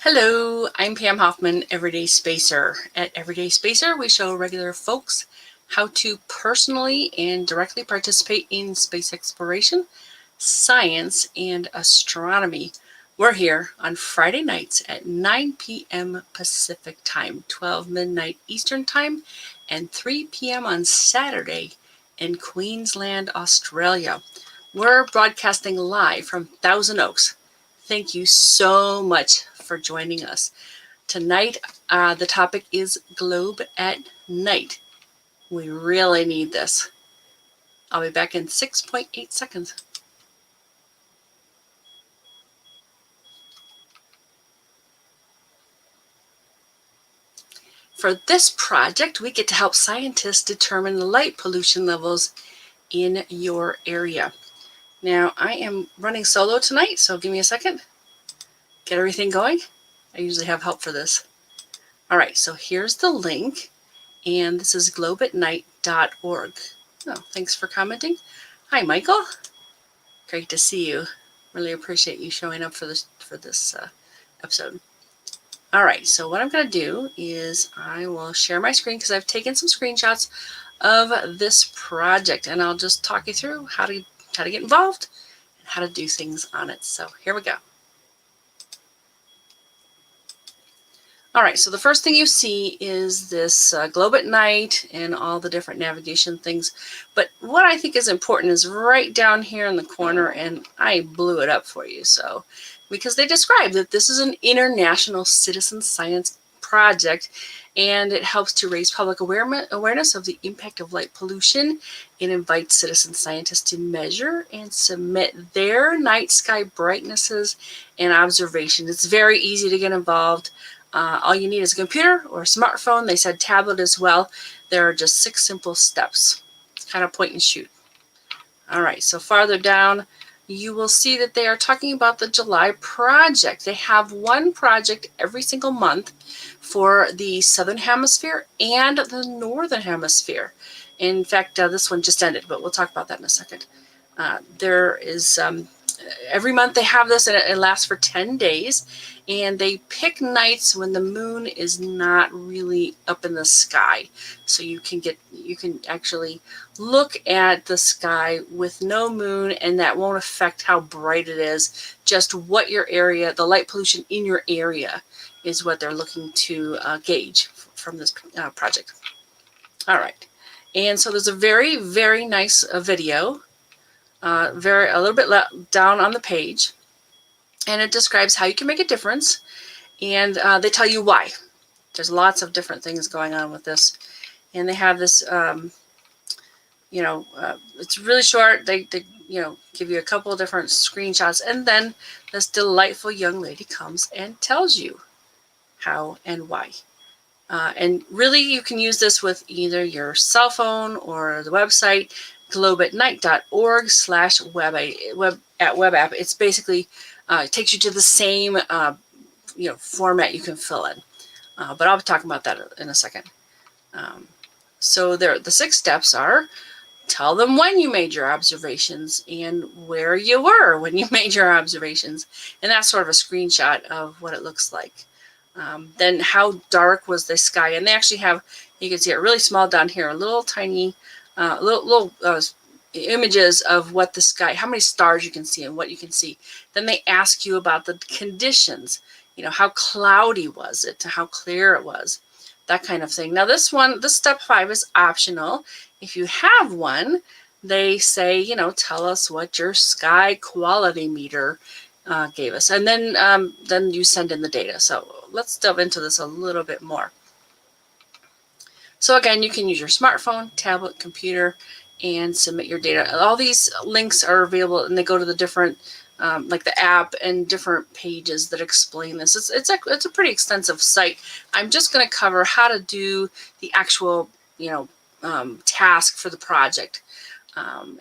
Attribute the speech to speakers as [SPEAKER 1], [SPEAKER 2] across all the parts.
[SPEAKER 1] Hello, I'm Pam Hoffman, Everyday Spacer. At Everyday Spacer, we show regular folks how to personally and directly participate in space exploration, science, and astronomy. We're here on Friday nights at 9 p.m. Pacific Time, 12 midnight Eastern Time, and 3 p.m. on Saturday in Queensland, Australia. We're broadcasting live from Thousand Oaks. Thank you so much for joining us. Tonight, the topic is Globe at Night. We really need this. I'll be back in 6.8 seconds. For this project, we get to help scientists determine the light pollution levels in your area. Now, I am running solo tonight, so give me a second. Get everything going. I usually have help for this. All right, so here's the link, and this is globeatnight.org. Oh, thanks for commenting. Hi, Michael. Great to see you. Really appreciate you showing up for this episode. All right, so what I'm going to do is I will share my screen because I've taken some screenshots of this project, and I'll just talk you through how to get involved and how to do things on it. So here we go. All right, so the first thing you see is this globe at night and all the different navigation things. But what I think is important is right down here in the corner, and I blew it up for you, so because they describe that this is an international citizen science project, and it helps to raise public awareness of the impact of light pollution. It invites citizen scientists to measure and submit their night sky brightnesses and observations. It's very easy to get involved. All you need is a computer or a smartphone. They said tablet as well. There are just 6 simple steps. It's kind of point and shoot. All right, so farther down, you will see that they are talking about the July project. They have one project every single month for the Southern Hemisphere and the Northern Hemisphere. In fact, this one just ended, but we'll talk about that in a second. There is every month they have this, and it lasts for 10 days, and they pick nights when the moon is not really up in the sky, so you can actually look at the sky with no moon, and that won't affect how bright it is. Just what your area, the light pollution in your area, is what they're looking to gauge from this project. All right, and so there's a very, very nice video. A little bit down on the page, and it describes how you can make a difference, and they tell you why. There's lots of different things going on with this, and they have this, it's really short. They give you a couple of different screenshots, and then this delightful young lady comes and tells you how and why. And really, you can use this with either your cell phone or the website, globeatnight.org/web app. It's basically, it takes you to the same, format you can fill in. But I'll be talking about that in a second. So the 6 steps are: tell them when you made your observations and where you were when you made your observations. And that's sort of a screenshot of what it looks like. Then how dark was the sky? And they actually have, you can see it really small down here, little tiny little images of what the sky, how many stars you can see and what you can see. Then they ask you about the conditions, how cloudy was it, how clear it was, that kind of thing. Now this step 5 is optional. If you have one, they say, tell us what your sky quality meter gave us, and then you send in the data. So let's delve into this a little bit more. So again, you can use your smartphone, tablet, computer, and submit your data. All these links are available, and they go to the different, like the app and different pages that explain this. It's a pretty extensive site. I'm just going to cover how to do the actual, task for the project.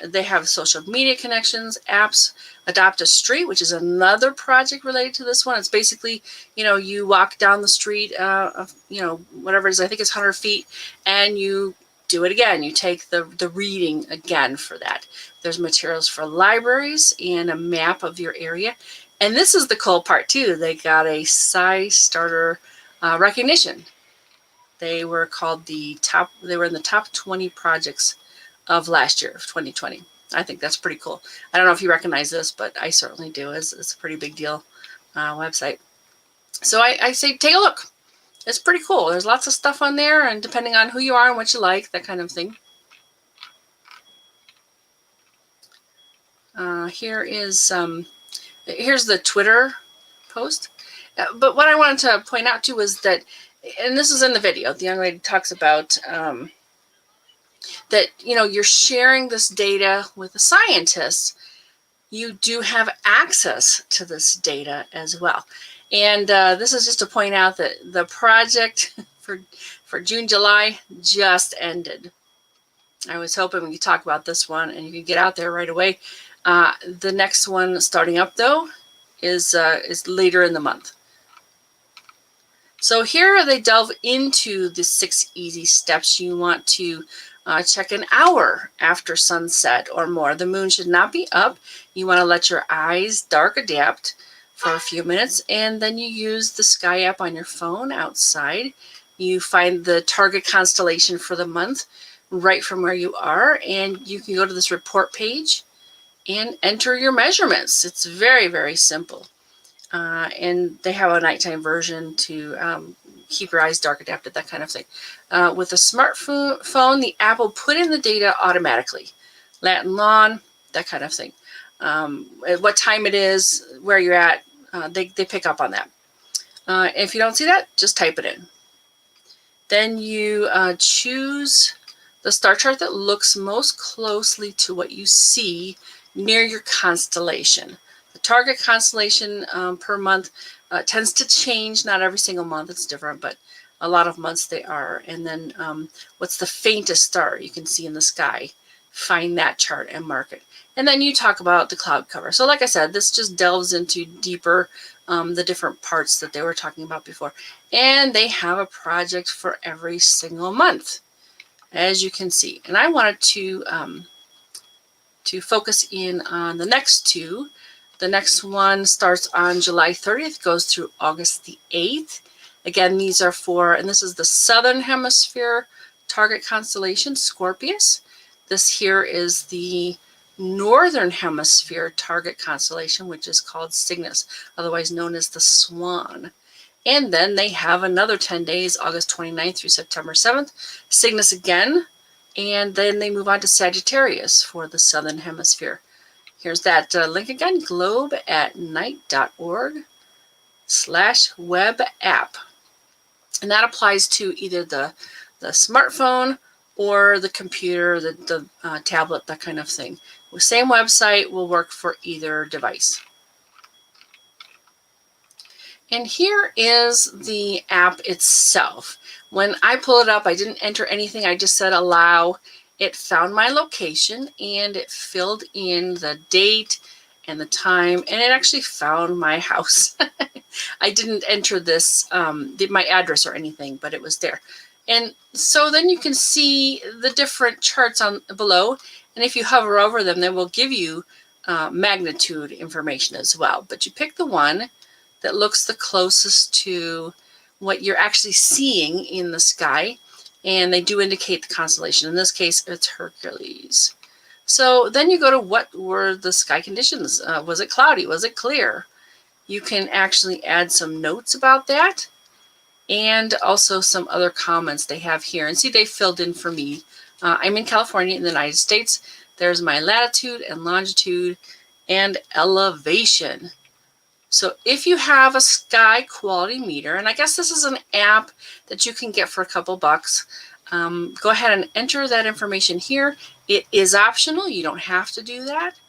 [SPEAKER 1] They have social media connections, apps, Adopt a Street, which is another project related to this one. It's basically, you walk down the street, whatever it is, I think it's 100 feet, and you do it again. You take the reading again for that. There's materials for libraries and a map of your area. And this is the cool part too. They got a SciStarter recognition. They were called they were in the top 20 projects of last year, of 2020. I think that's pretty cool. I don't know if you recognize this, but I certainly do. It's a pretty big deal website. So I say take a look. It's pretty cool. There's lots of stuff on there, and depending on who you are and what you like, that kind of thing. Here's the Twitter post. But what I wanted to point out too was that, and this is in the video, the young lady talks about that, you're sharing this data with the scientists. You do have access to this data as well. And this is just to point out that the project for June, July just ended. I was hoping we could talk about this one and you could get out there right away. The next one starting up though is later in the month. So here they delve into the 6 easy steps you want to check an hour after sunset or more. The moon should not be up. You want to let your eyes dark adapt for a few minutes, and then you use the Sky app on your phone outside. You find the target constellation for the month right from where you are, and you can go to this report page and enter your measurements. It's very, very simple. And they have a nighttime version to keep your eyes dark adapted, that kind of thing. With a smartphone, the app will put in the data automatically. Latin lawn, that kind of thing. What time it is, where you're at, they pick up on that. If you don't see that, just type it in. Then you choose the star chart that looks most closely to what you see near your constellation. The target constellation per month tends to change. Not every single month, it's different, but a lot of months they are. And then what's the faintest star you can see in the sky? Find that chart and mark it. And then you talk about the cloud cover. So like I said, this just delves into deeper the different parts that they were talking about before. And they have a project for every single month, as you can see. And I wanted to focus in on the next two. The next one starts on July 30th, goes through August the 8th. Again, these are for, and this is the Southern Hemisphere target constellation, Scorpius. This here is the Northern Hemisphere target constellation, which is called Cygnus, otherwise known as the Swan. And then they have another 10 days, August 29th through September 7th, Cygnus again, and then they move on to Sagittarius for the Southern Hemisphere. Here's that link again, globeatnight.org/web app. And that applies to either the smartphone or the computer, the tablet, that kind of thing. The same website will work for either device. And here is the app itself. When I pull it up, I didn't enter anything. I just said allow. It found my location and it filled in the date and the time, and it actually found my house. I didn't enter this, my address or anything, but it was there. And so then you can see the different charts on below, and if you hover over them, they will give you magnitude information as well. But you pick the one that looks the closest to what you're actually seeing in the sky, and they do indicate the constellation. In this case, it's Hercules. So then you go to what were the sky conditions? Was it cloudy? Was it clear? You can actually add some notes about that, and also some other comments they have here. And see, they filled in for me. I'm in California in the United States. There's my latitude and longitude and elevation. So if you have a sky quality meter, and I guess this is an app that you can get for a couple bucks, go ahead and enter that information here. It is optional. You don't have to do that.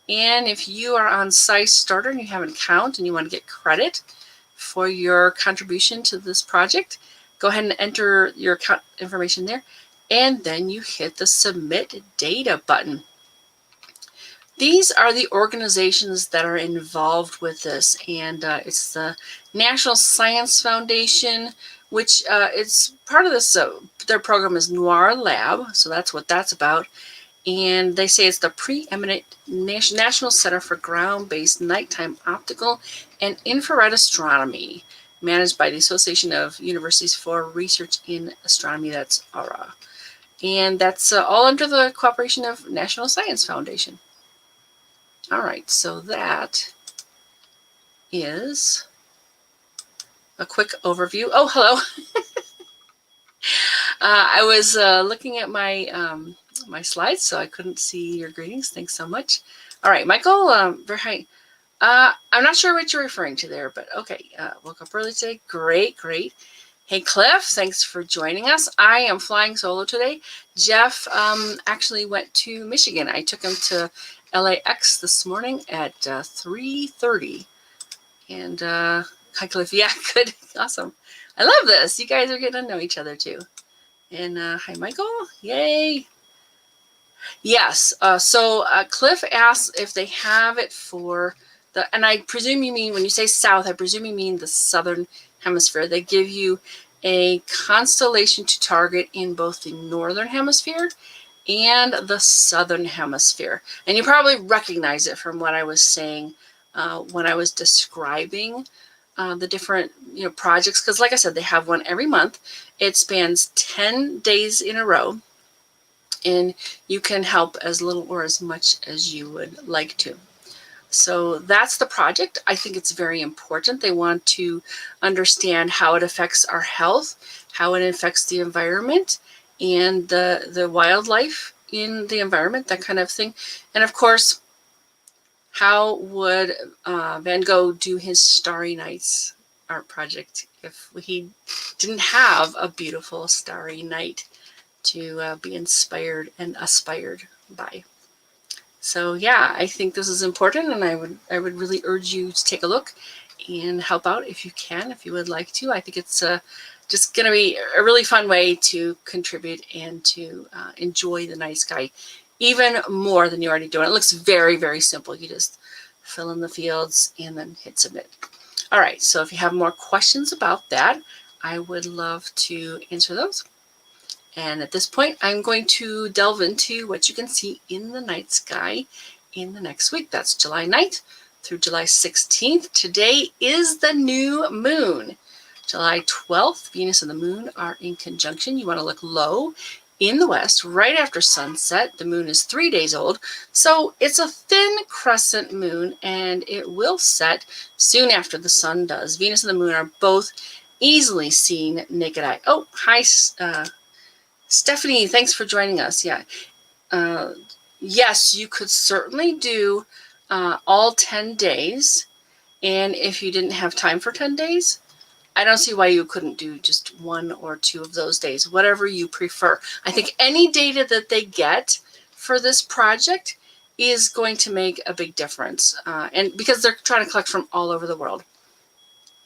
[SPEAKER 1] And if you are on SciStarter and you have an account and you want to get credit for your contribution to this project, go ahead and enter your account information there. And then you hit the Submit Data button. These are the organizations that are involved with this, and it's the National Science Foundation, which it's part of this, their program is Noir Lab, so that's what that's about. And they say it's the preeminent National Center for Ground-Based Nighttime Optical and Infrared Astronomy, managed by the Association of Universities for Research in Astronomy, that's ARA. And that's all under the cooperation of National Science Foundation. All right, so that is a quick overview. Oh, hello. I was looking at my my slides, so I couldn't see your greetings. Thanks so much. All right, Michael, I'm not sure what you're referring to there, but okay. Woke up early today. Great, great. Hey, Cliff, thanks for joining us. I am flying solo today. Jeff actually went to Michigan. I took him to LAX this morning at 3:30. And hi, Cliff. Yeah, good. Awesome. I love this. You guys are getting to know each other, too. And hi, Michael. Yay. Yes. So Cliff asked if they have it for the, and I presume you mean, when you say south, I presume you mean the southern hemisphere. They give you a constellation to target in both the northern hemisphere and the southern hemisphere. And you probably recognize it from what I was saying when I was describing the different projects. Because like I said, they have one every month. It spans 10 days in a row. And you can help as little or as much as you would like to. So that's the project. I think it's very important. They want to understand how it affects our health, how it affects the environment, and the wildlife in the environment, that kind of thing. And of course, how would Van Gogh do his Starry Nights art project if he didn't have a beautiful starry night to be inspired and aspired by? So yeah, I think this is important, and I would really urge you to take a look and help out if you can, if you would like to. I think it's just going to be a really fun way to contribute and to enjoy the night sky even more than you already do. And it looks very, very simple. You just fill in the fields and then hit submit. All right, so if you have more questions about that, I would love to answer those. And at this point, I'm going to delve into what you can see in the night sky in the next week. That's July 9th through July 16th. Today is the new moon. July 12th, Venus and the moon are in conjunction. You want to look low in the west right after sunset. The moon is 3 days old, so it's a thin crescent moon, and it will set soon after the sun does. Venus and the moon are both easily seen naked eye. Oh, hi, Stephanie, thanks for joining us. Yeah. Yes, you could certainly do all 10 days. And if you didn't have time for 10 days, I don't see why you couldn't do just 1 or 2 of those days, whatever you prefer. I think any data that they get for this project is going to make a big difference. And because they're trying to collect from all over the world.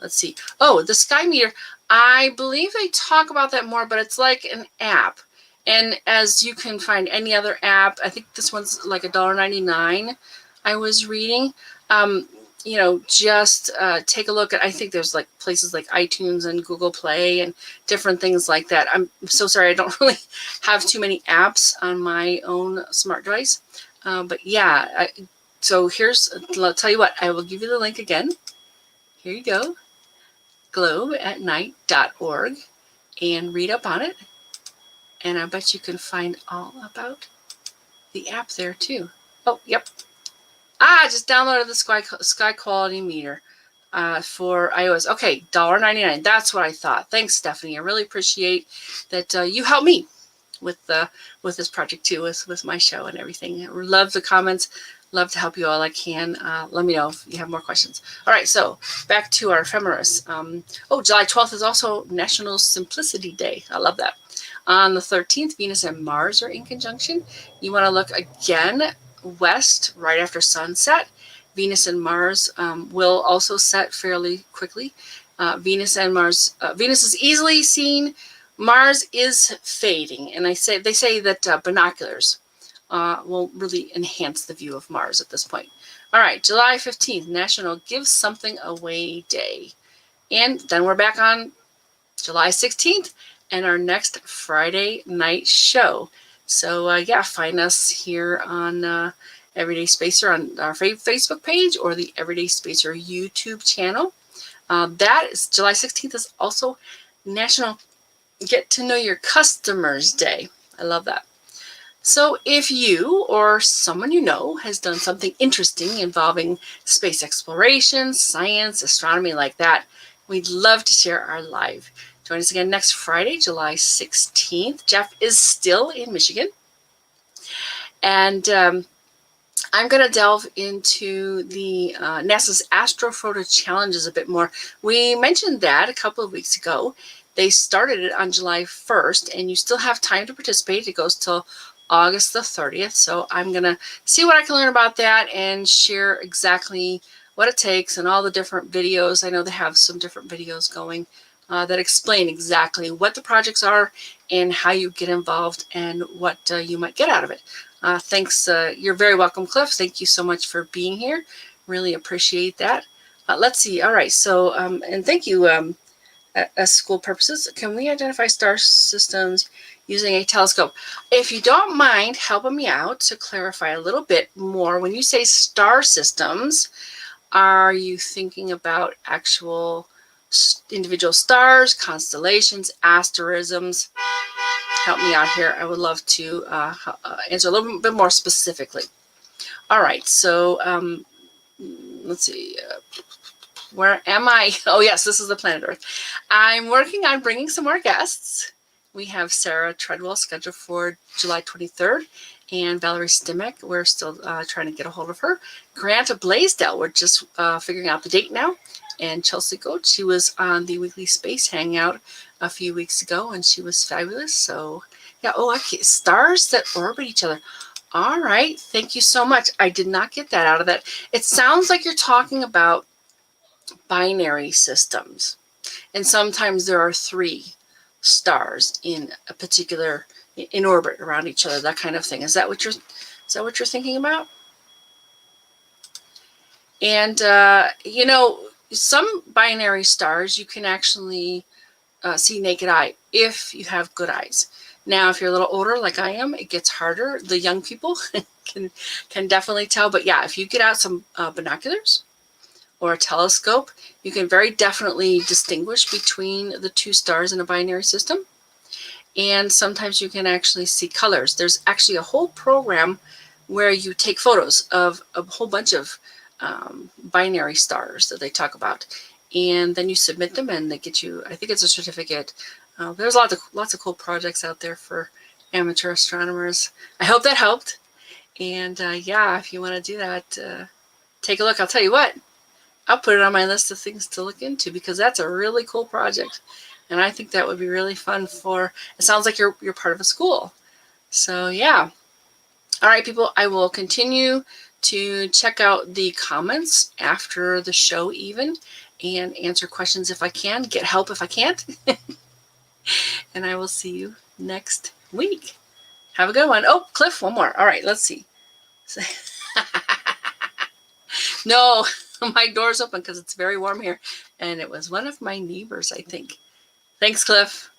[SPEAKER 1] Let's see. Oh, the Sky Meter. I believe they talk about that more, but it's like an app. And as you can find any other app, I think this one's like $1.99 I was reading. Just take a look at, I think there's like places like iTunes and Google Play and different things like that. I'm so sorry, I don't really have too many apps on my own smart device. But yeah, so I'll tell you what, I will give you the link again. Here you go. globeatnight.org, and read up on it. And I bet you can find all about the app there too. Oh, yep. I just downloaded the sky quality meter for iOS. Okay, $1.99. That's what I thought. Thanks, Stephanie. I really appreciate that you helped me with this project too, with my show and everything. I love the comments. Love to help you all I can. Let me know if you have more questions. All right, so back to our ephemeris. July 12th is also National Simplicity Day. I love that. On the 13th, Venus and Mars are in conjunction. You want to look again west right after sunset. Venus and Mars will also set fairly quickly. Venus is easily seen. Mars is fading, and they say that binoculars will really enhance the view of Mars at this point. All right, July 15th, National Give Something Away Day. And then we're back on July 16th and our next Friday night show. So yeah, find us here on Everyday Spacer on our Facebook page or the Everyday Spacer YouTube channel. That is July 16th is also National Get to Know Your Customers Day. I love that. So if you or someone you know has done something interesting involving space exploration, science, astronomy like that, we'd love to share our live. Join us again next Friday, July 16th. Jeff is still in Michigan. And I'm going to delve into the NASA's Astrophoto Challenges a bit more. We mentioned that a couple of weeks ago. They started it on July 1st, and you still have time to participate. It goes till August the 30th. So I'm going to see what I can learn about that and share exactly what it takes and all the different videos. I know they have some different videos going that explain exactly what the projects are and how you get involved and what you might get out of it. Thanks. You're very welcome, Cliff. Thank you so much for being here. Really appreciate that. Let's see. All right. So, and thank you, as school purposes. Can we identify star systems using a telescope? If you don't mind helping me out to clarify a little bit more, when you say star systems, are you thinking about actual individual stars, constellations, asterisms? Help me out here. I would love to answer a little bit more specifically. All right, so let's see. Where am I? Oh, yes, this is the planet Earth. I'm working on bringing some more guests. We have Sarah Treadwell scheduled for July 23rd, and Valerie Stimek. We're still trying to get a hold of her. Grant Blaisdell, we're just figuring out the date now. And Chelsea Goat, she was on the Weekly Space Hangout a few weeks ago, and she was fabulous. So, yeah, oh, okay, stars that orbit each other. All right, thank you so much. I did not get that out of that. It sounds like you're talking about binary systems, and sometimes there are 3 stars in a particular in orbit around each other, that kind of thing. Is that what you're thinking about? And you know, some binary stars you can actually see naked eye if you have good eyes. Now, if you're a little older like I am, it gets harder. The young people can definitely tell. But yeah, if you get out some binoculars or a telescope, you can very definitely distinguish between the 2 stars in a binary system. And sometimes you can actually see colors. There's actually a whole program where you take photos of a whole bunch of binary stars that they talk about, and then you submit them, and they get you, I think it's a certificate. There's lots of cool projects out there for amateur astronomers. I hope that helped. And yeah, if you want to do that, take a look. I'll tell you what, I'll put it on my list of things to look into, because that's a really cool project. And I think that would be really fun for, it sounds like you're part of a school. So yeah. All right, people, I will continue to check out the comments after the show even, and answer questions if I can, get help if I can't. And I will see you next week. Have a good one. Oh, Cliff, one more. All right, let's see. No, my door's open because it's very warm here. And it was one of my neighbors, I think. Thanks, Cliff.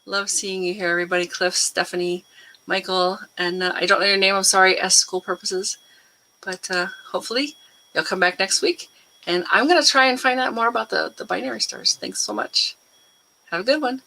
[SPEAKER 1] Love seeing you here, everybody. Cliff, Stephanie, Michael, and I don't know your name. I'm sorry, as school purposes. But hopefully you'll come back next week. And I'm going to try and find out more about the binary stars. Thanks so much. Have a good one.